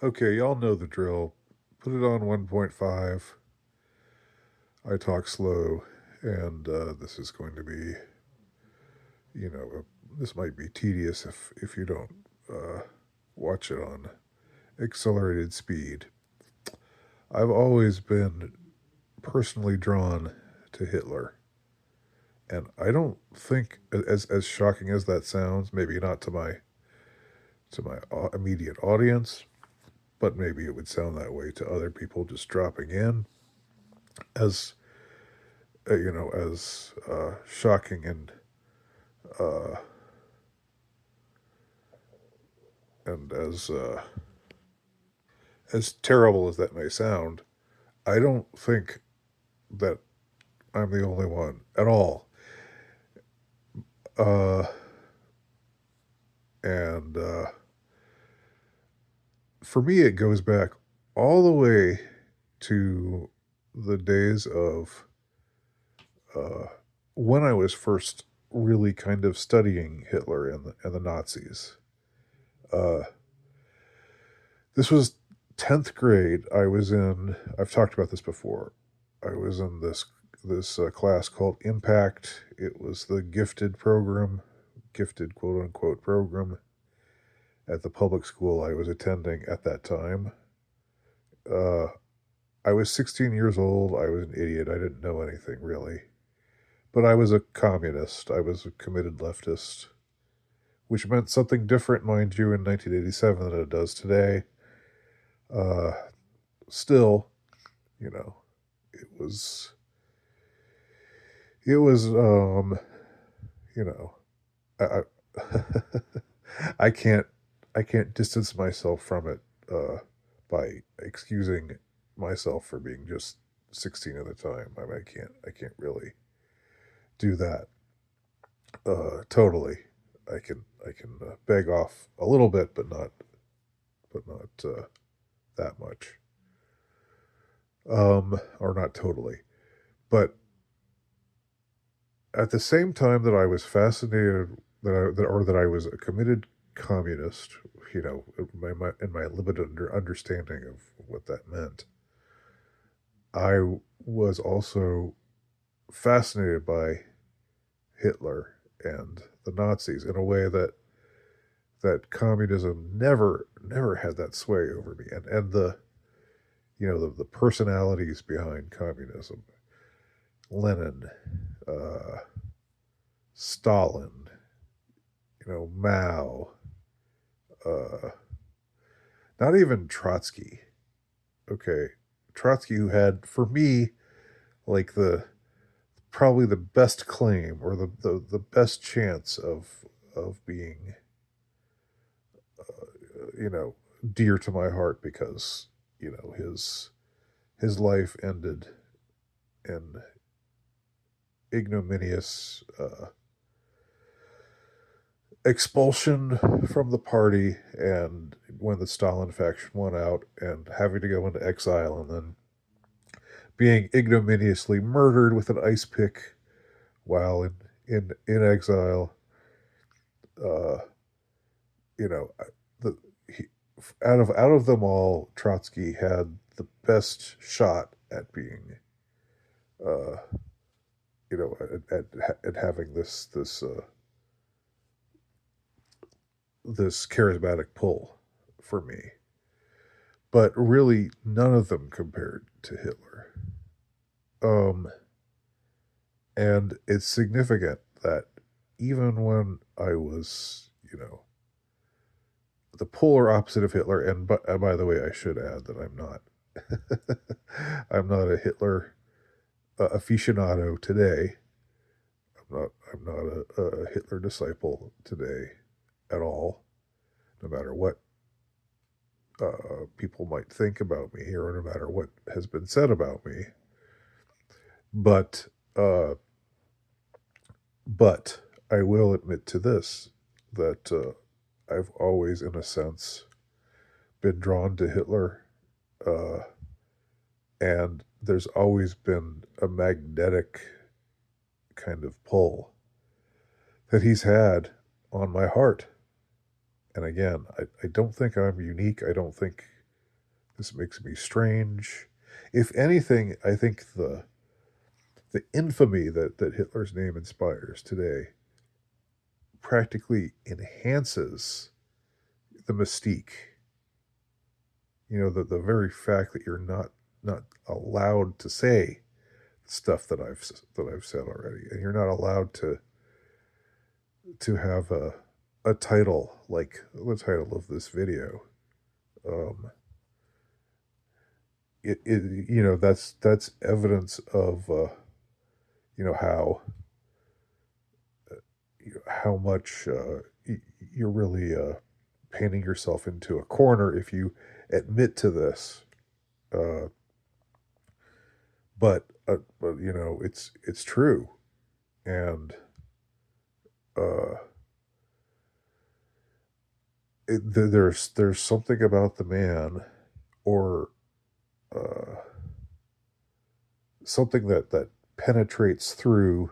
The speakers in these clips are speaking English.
Okay, y'all know the drill. Put it on 1.5. I talk slow, and this is going to be, this might be tedious if you don't uh, watch it on accelerated speed. I've always been personally drawn to Hitler, and I don't think, as shocking as that sounds, maybe not to my immediate audience, but maybe it would sound that way to other people just dropping in, as as shocking uh, and as terrible as that may sound. I don't think that I'm the only one at all. Uh, and For me, it goes back all the way to the days of uh, when I was first really kind of studying Hitler and the Nazis. Uh, this was 10th grade. I've talked about this before. I was in this class called Impact. It was the gifted quote unquote program at the public school I was attending at that time. Uh, I was 16 years old. I was an idiot. I didn't know anything really. But I was a communist. I was a committed leftist, which meant something different, mind you, in 1987 than it does today. Uh, Still, you know, it was, it was, you know, I, I can't, I can't distance myself from it by excusing myself for being just 16 at the time. I can't really do that totally. I can beg off a little bit, but not that much, or not totally. But at the same time that I was fascinated that I was a committed communist, in my limited understanding of what that meant, I was also fascinated by Hitler and the Nazis in a way that communism never had that sway over me, and the personalities behind communism, Lenin, uh, Stalin, Mao, uh, not even Trotsky. Okay, Trotsky, who had for me like the probably the best claim or the best chance of being you know dear to my heart because his life ended in ignominious expulsion from the party, and when the Stalin faction won out and having to go into exile and then being ignominiously murdered with an ice pick while in exile. uh you know the he, out of them all, Trotsky had the best shot at being uh at having this charismatic pull for me, but really none of them compared to Hitler. Um, and it's significant that even when I was, the polar opposite of Hitler, and by the way, I should add that I'm not, I'm not a Hitler aficionado today. I'm not a Hitler disciple today at all, no matter what people might think about me, or no matter what has been said about me. But uh, but I will admit to this, that I've always, in a sense, been drawn to Hitler, uh, and there's always been a magnetic kind of pull that he's had on my heart. And again, I don't think I'm unique. I don't think This makes me strange. If anything, I think the infamy that Hitler's name inspires today practically enhances the mystique. The very fact that you're not allowed to say stuff that I've said already, and you're not allowed to have a title like the title of this video. Um, that's evidence of how how much you're really painting yourself into a corner if you admit to this. Uh, but it's true, and uh, there's something about the man, or uh, something that penetrates through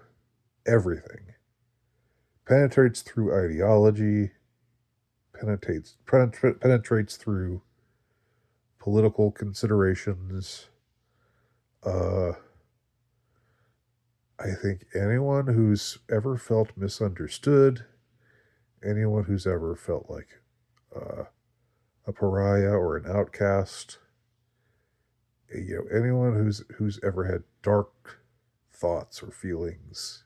everything, penetrates through ideology, penetrates through political considerations. Uh, I think anyone who's ever felt misunderstood, anyone who's ever felt like uh, a pariah or an outcast, anyone who's ever had dark thoughts or feelings,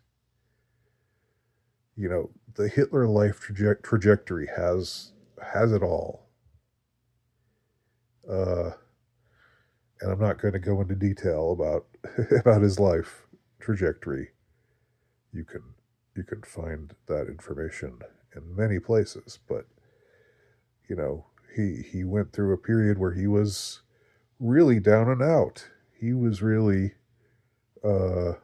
the Hitler life trajectory has it all. Uh, and I'm not going to go into detail about about his life trajectory. You can you can find that information in many places, but he went through a period where he was really down and out. He was really uh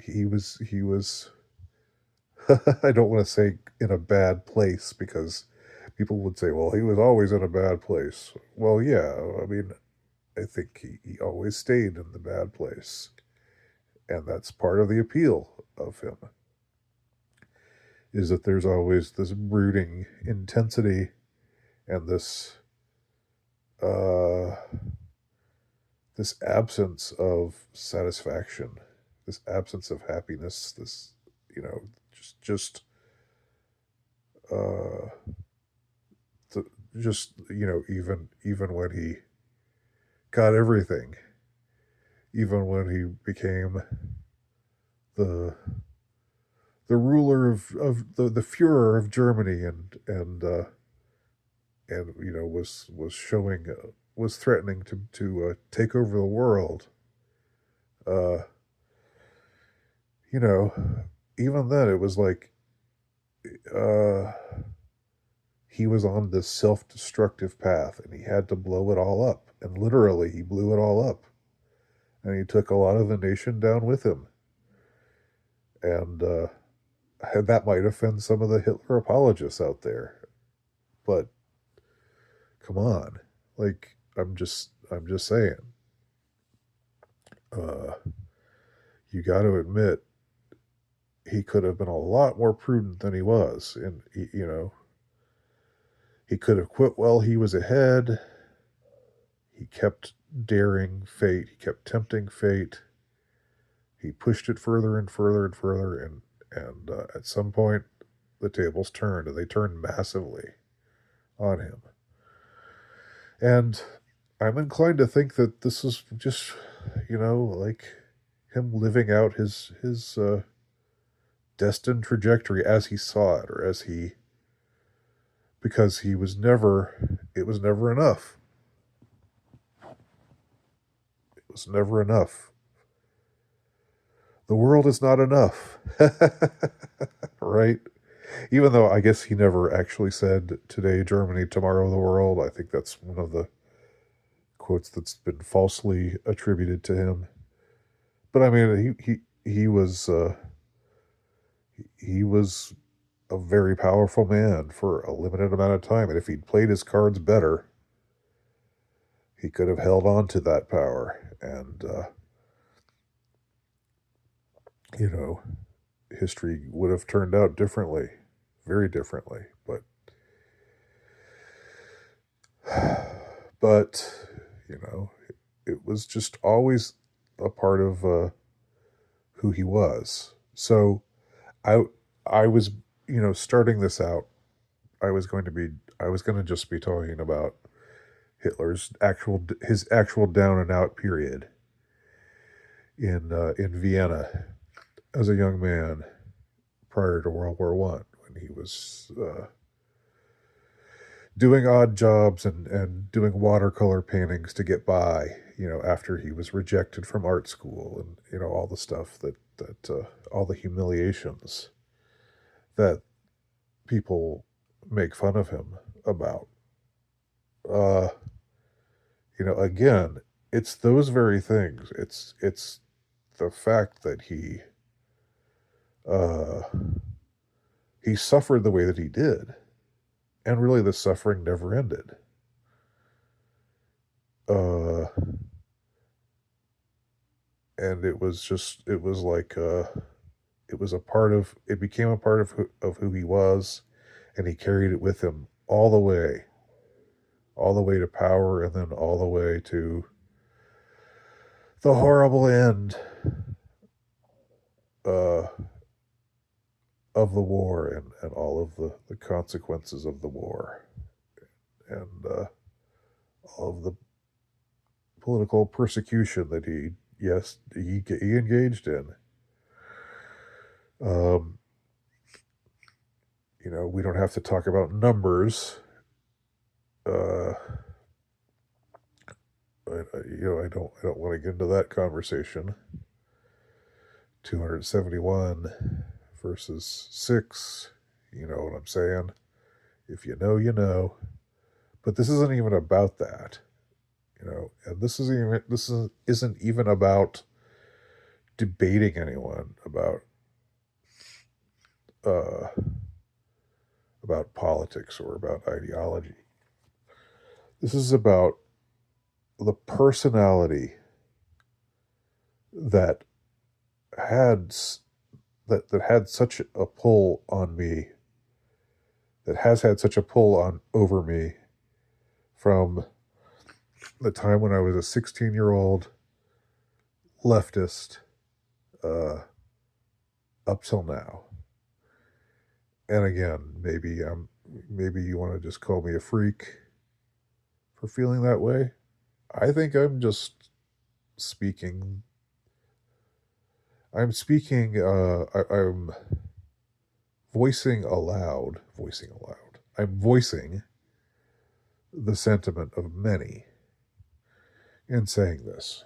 he was I don't want to say in a bad place, because people would say, well, he was always in a bad place. Well, yeah, I mean, I think he always stayed in the bad place. And that's part of the appeal of him, is that there's always this brooding intensity and uh, this absence of satisfaction, this absence of happiness, this you know just uh, the, just even when he got everything, even when he became the the ruler of the Führer of Germany, and was showing was threatening to take over the world. Uh, you know, Even then it was like uh, he was on this self-destructive path, and he had to blow it all up. And literally, he blew it all up, and he took a lot of the nation down with him. And that might offend some of the Hitler apologists out there, but come on, like I'm just saying. Uh, you got to admit he could have been a lot more prudent than he was, and he could have quit while he was ahead. He kept daring fate. He kept tempting fate. He pushed it further and further and further, and at some point, the tables turned, and they turned massively on him. And I'm inclined to think that this is just, like him living out his destined trajectory as he saw it, or because it was never enough. It was never enough. The world is not enough. Right? Even though I guess he never actually said today Germany, tomorrow the world. I think that's one of the quotes that's been falsely attributed to him. But I mean, he was a very powerful man for a limited amount of time, and if he'd played his cards better, he could have held on to that power, and you know, history would have turned out differently, very differently. But but you know, it was just always a part of who he was. So I I was, starting this out. I was going to be I was going to just be talking about his actual down and out period in Vienna as a young man prior to World War I, when he was doing odd jobs and doing watercolor paintings to get by, after he was rejected from art school, and all the stuff that all the humiliations that people make fun of him about. Uh, again, it's those very things. It's the fact that uh, he suffered the way that he did, and really the suffering never ended. Uh, and it was like it became a part of who he was, and he carried it with him all the way to power, and then all the way to the horrible end uh, of the war, and all of the consequences of the war, and all of the political persecution that he engaged in. Um, we don't have to talk about numbers. Uh, I don't want to get into that conversation. 271 versus 6. You know what I'm saying? If you know, you know. But this isn't even about that, and isn't even about debating anyone uh, about politics or about ideology. This is about the personality that had that had such a pull on me, that has had such a pull on over me from the time when I was a 16-year-old leftist uh, up till now. And again, maybe you want to just call me a freak for feeling that way. I think I'm just speaking. I'm speaking. I'm voicing aloud. I'm voicing the sentiment of many in saying this.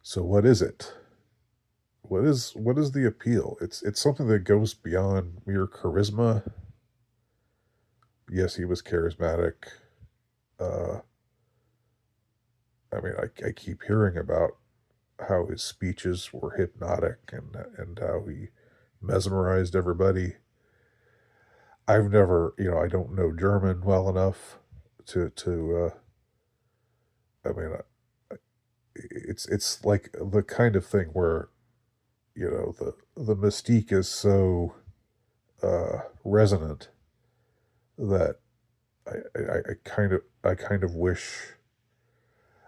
So what is it? What is the appeal? It's something that goes beyond mere charisma. Yes, he was charismatic. Uh, I mean, I keep hearing about how his speeches were hypnotic, and how he mesmerized everybody. I've never, I don't know German well enough to. I mean, it's like the kind of thing where the mystique is so resonant that I kind of wish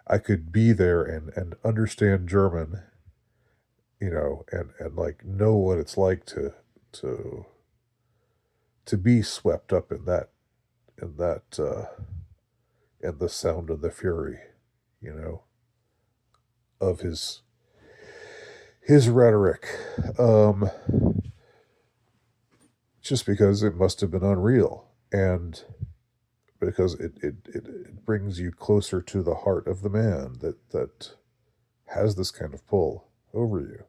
I could be there and understand German, and like know what it's like to to be swept up in that in the sound of the fury, you know, of his rhetoric. Um, just because it must have been unreal, and because it brings you closer to the heart of the man that has this kind of pull over you.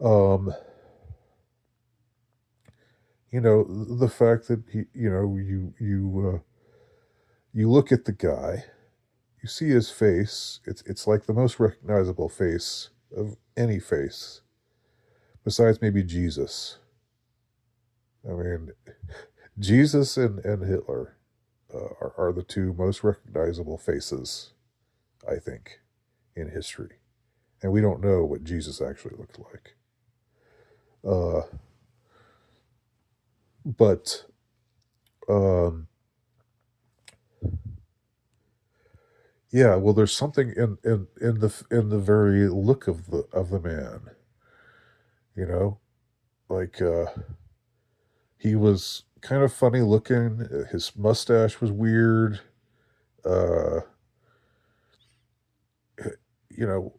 Um, the fact that you look at the guy, you see his face. It's like the most recognizable face of any face, besides maybe Jesus. I mean, Jesus and Hitler are the two most recognizable faces, I think, in history. And we don't know what Jesus actually looked like. Uh, but Um, yeah, well, there's something in the very look of the man, you know, like he was kind of funny looking. His mustache was weird. Uh, you know,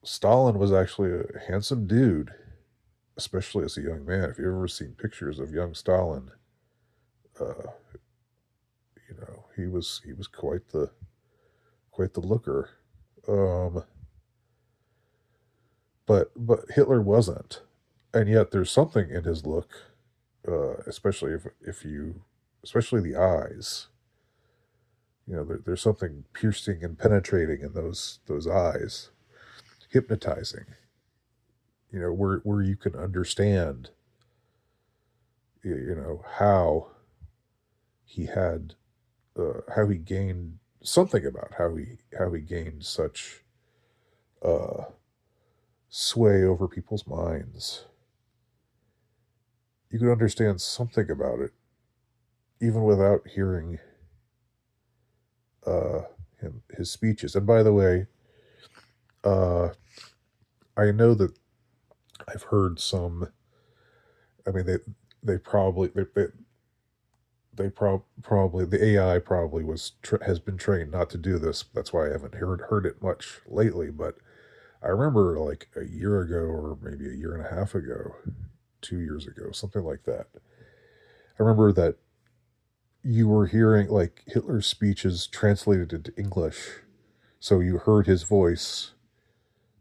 Stalin was actually a handsome dude, especially as a young man. If you've ever seen pictures of young Stalin, uh, he was quite the looker. Um, but Hitler wasn't, and yet there's something in his look, especially if you, especially the eyes. There's something piercing and penetrating in those eyes, hypnotizing. Where you can understand, how he had, how he gained something about how he gained such uh, sway over people's minds. You can understand something about it even without hearing uh, his speeches. And by the way, uh, I know that I've heard some. I mean, they probably probably the AI probably has been trained not to do this. That's why I haven't heard it much lately. But I remember like a year ago, or maybe a year and a half ago, 2 years ago, something like that. I remember that you were hearing like Hitler's speeches translated into English, so you heard his voice,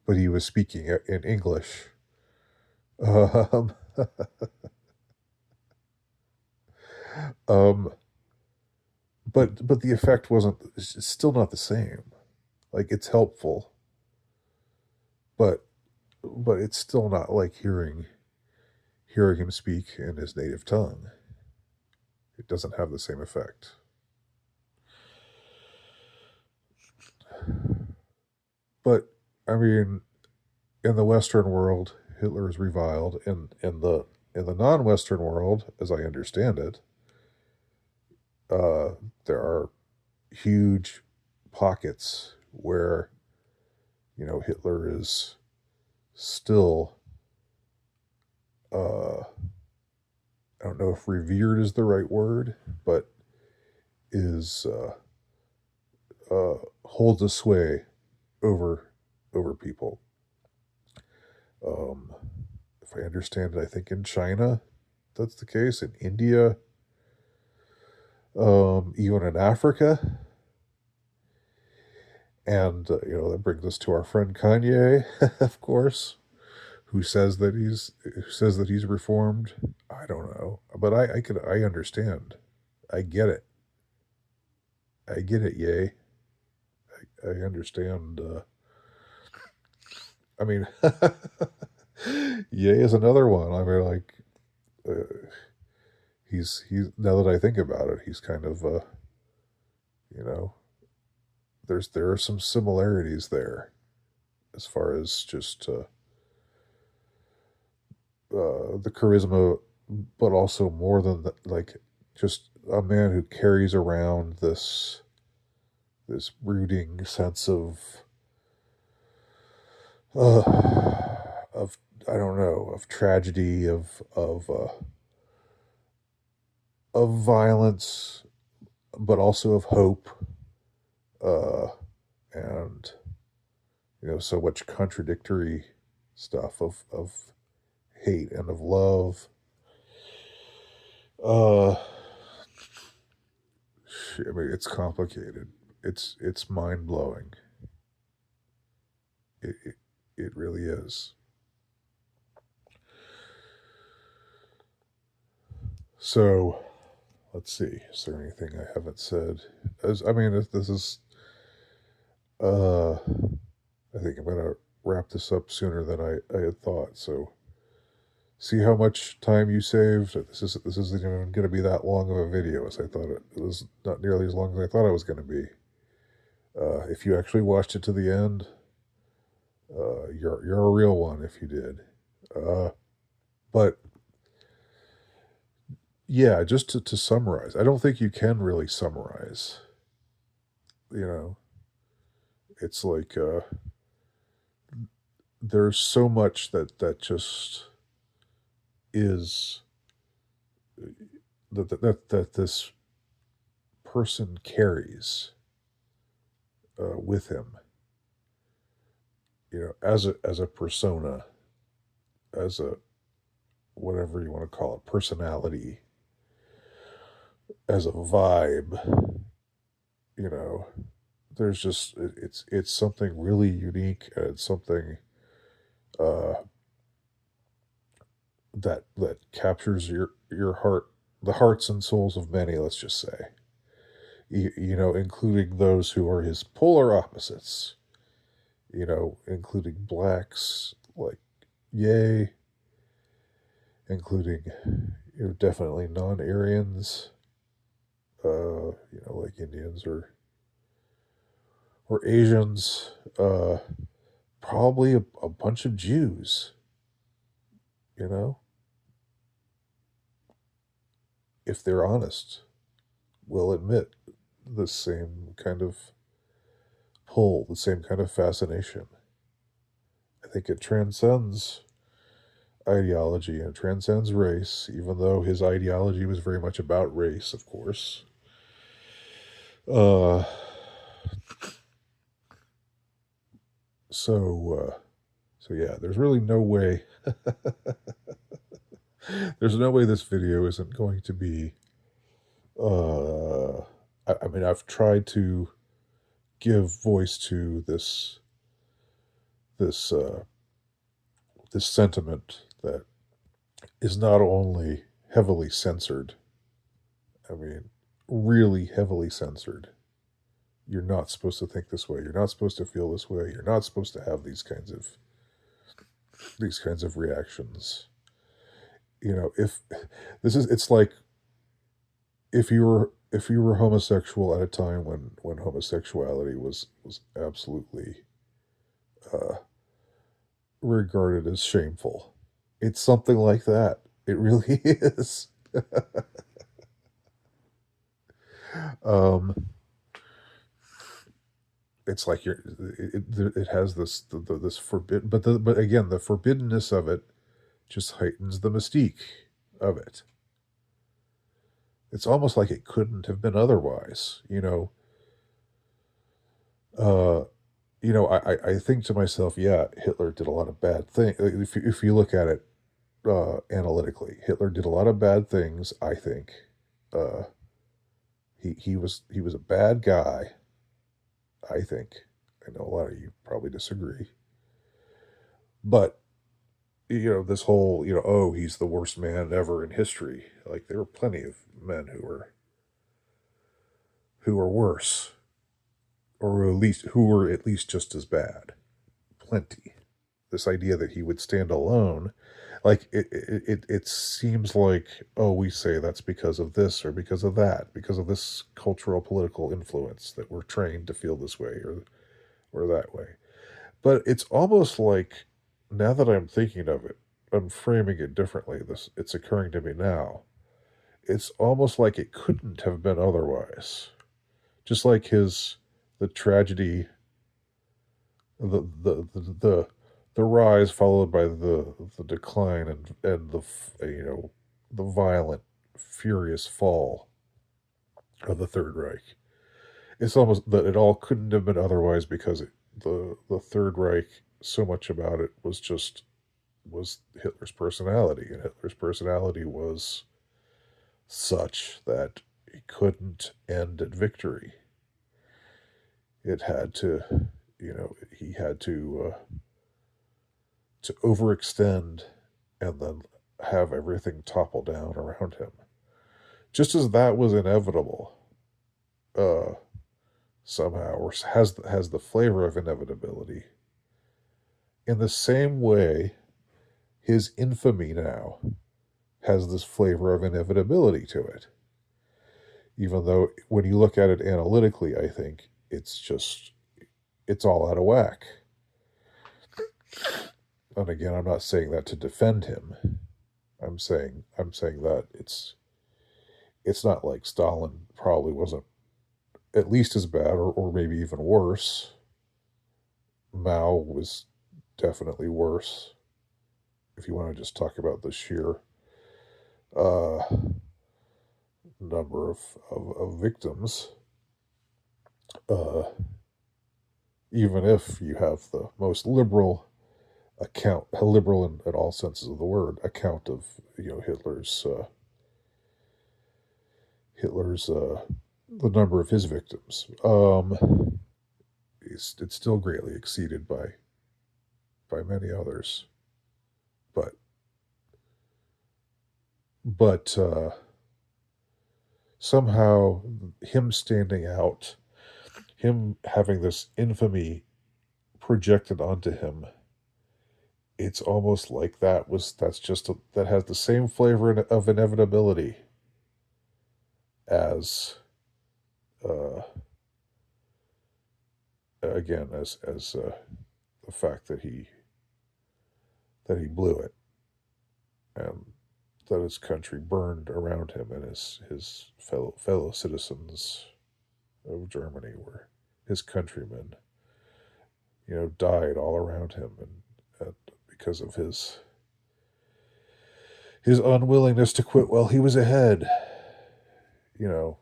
but he was speaking in English. Um, um, but the effect wasn't. It's still not the same. Like it's helpful, but it's still not like hearing him speak in his native tongue. It doesn't have the same effect. But I mean, in the Western world, Hitler is reviled. In the non-Western world, as I understand it, uh, there are huge pockets where Hitler is still. I don't know if revered is the right word, but is holds a sway over people. Um, if I understand it, I think in China that's the case. In India, even in Africa, and that brings us to our friend Kanye, of course, who says that he's reformed. I don't know, but I understand. I get it. I get it. Yay. I understand. I mean, Yay is another one. I mean, like, uh, he's now that I think about it, he's kind of you know, there are some similarities there as far as just the charisma, but also more than that, like just a man who carries around this brooding sense uh, of I don't know, of tragedy, of violence, but also of hope, uh, and so much contradictory stuff of hate and of love. Uh, I mean, it's complicated. It's mind blowing. It really is. So let's see. Is there anything I haven't said? As I mean, this is. Uh, I think I'm gonna wrap this up sooner than I had thought. So see how much time you saved. This isn't even going to be that long of a video as I thought it was. Not nearly as long as I thought it was going to be. If you actually watched it to the end, you're a real one. If you did, but yeah, just to summarize, I don't think you can really summarize. You know, it's like there's so much that just is that this person carries with him. You know, as a persona, as a whatever you want to call it, personality, as a vibe. You know, there's just it's something really unique, and it's something uh, that captures your heart, the hearts and souls of many. Let's just say, you know, including those who are his polar opposites. You know, including blacks like Yay, including definitely non-Aryans, you know, like Indians or Asians, probably a bunch of Jews. You know, if they're honest, will admit the same kind of pull, the same kind of fascination. I think it transcends ideology and transcends race, even though his ideology was very much about race, of course. Uh, so, so yeah, there's really no way. There's no way this video isn't going to be. Uh, I mean, I've tried to give voice to this this sentiment that is not only heavily censored. I mean, really heavily censored. You're not supposed to think this way. You're not supposed to feel this way. You're not supposed to have these kinds of reactions. You know, if this is, it's like if you were homosexual at a time when homosexuality was absolutely uh, regarded as shameful. It's something like that. It really is. um, it's like it has this forbid, but again, the forbiddenness of it just heightens the mystique of it. It's almost like it couldn't have been otherwise. Uh, I think to myself, yeah, Hitler did a lot of bad things. If you look at it analytically, Hitler did a lot of bad things. I think uh, he was a bad guy. I think. I know a lot of you probably disagree, but this whole oh, he's the worst man ever in history. Like there were plenty of men who were worse, or at least who were at least just as bad. Plenty. This idea that he would stand alone, like it seems like, oh, we say that's because of this or because of that, because of this cultural political influence that we're trained to feel this way or that way. But it's almost like, now that I'm thinking of it, I'm framing it differently. This It's occurring to me now. It's almost like it couldn't have been otherwise. Just like the tragedy, the rise followed by the decline and the violent, furious fall of the Third Reich. It's almost that it all couldn't have been otherwise because the Third Reich, so much about it was Hitler's personality, and Hitler's personality was such that he couldn't end at victory. It had to, he had to overextend and then have everything topple down around him. Just as that was inevitable, uh, somehow, or has the flavor of inevitability. In the same way, his infamy now has this flavor of inevitability to it. Even though, when you look at it analytically, I think it's all out of whack. And again, I'm not saying that to defend him. I'm saying that It's not like Stalin probably wasn't at least as bad or maybe even worse. Mao was definitely worse if you wanna just talk about the sheer, uh, number of victims, uh, even if you have the most liberal account, liberal in all senses of the word, account of, Hitler's the number of his victims. It's still greatly exceeded by many others, but but somehow him standing out, him having this infamy projected onto him, it's almost like that has the same flavor of inevitability as uh, again as the fact that he blew it and that his country burned around him and his fellow citizens of Germany were his countrymen, died all around him and because of his unwillingness to quit while he was ahead. You know,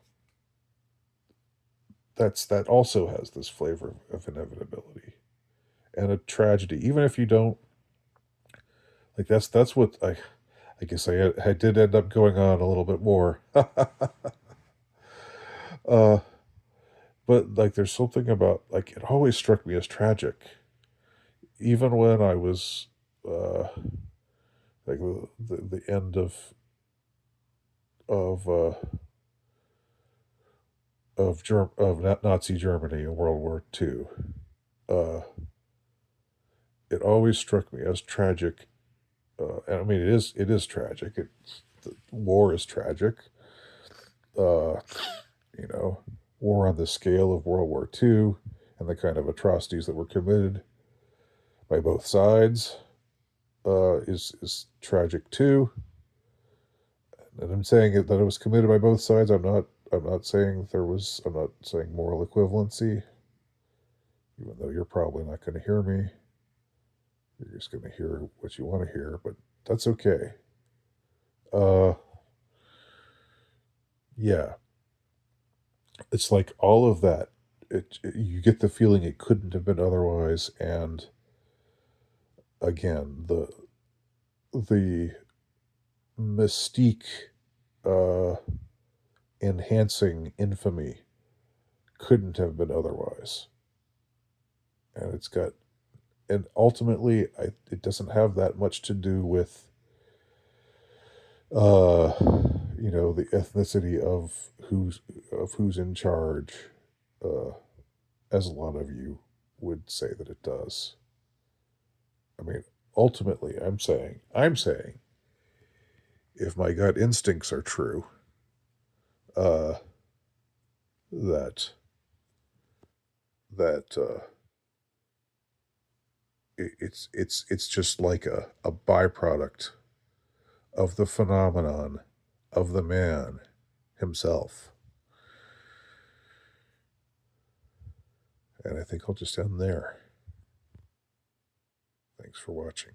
that also has this flavor of inevitability and a tragedy. Even if you don't like, that's what I guess I did end up going on a little bit more. uh, but like, there's something about like it always struck me as tragic, even when I was like the end of Nazi Germany in World War II. Uh, it always struck me as tragic, and I mean it is tragic. The war is tragic. Uh, you know, war on the scale of World War II and the kind of atrocities that were committed by both sides is tragic too. And I'm saying that it was committed by both sides. I'm not saying there was. I'm not saying moral equivalency. Even though you're probably not going to hear me, you're just going to hear what you want to hear. But that's okay. Uh, yeah, it's like all of that. You get the feeling it couldn't have been otherwise, and again, the mystique uh, enhancing infamy couldn't have been otherwise. And and ultimately, it doesn't have that much to do with, uh, the ethnicity of who's in charge, uh, as a lot of you would say that it does. I mean, ultimately, I'm saying, if my gut instincts are true, uh, that that it's just like a byproduct of the phenomenon of the man himself. And I think I'll just end there. Thanks for watching.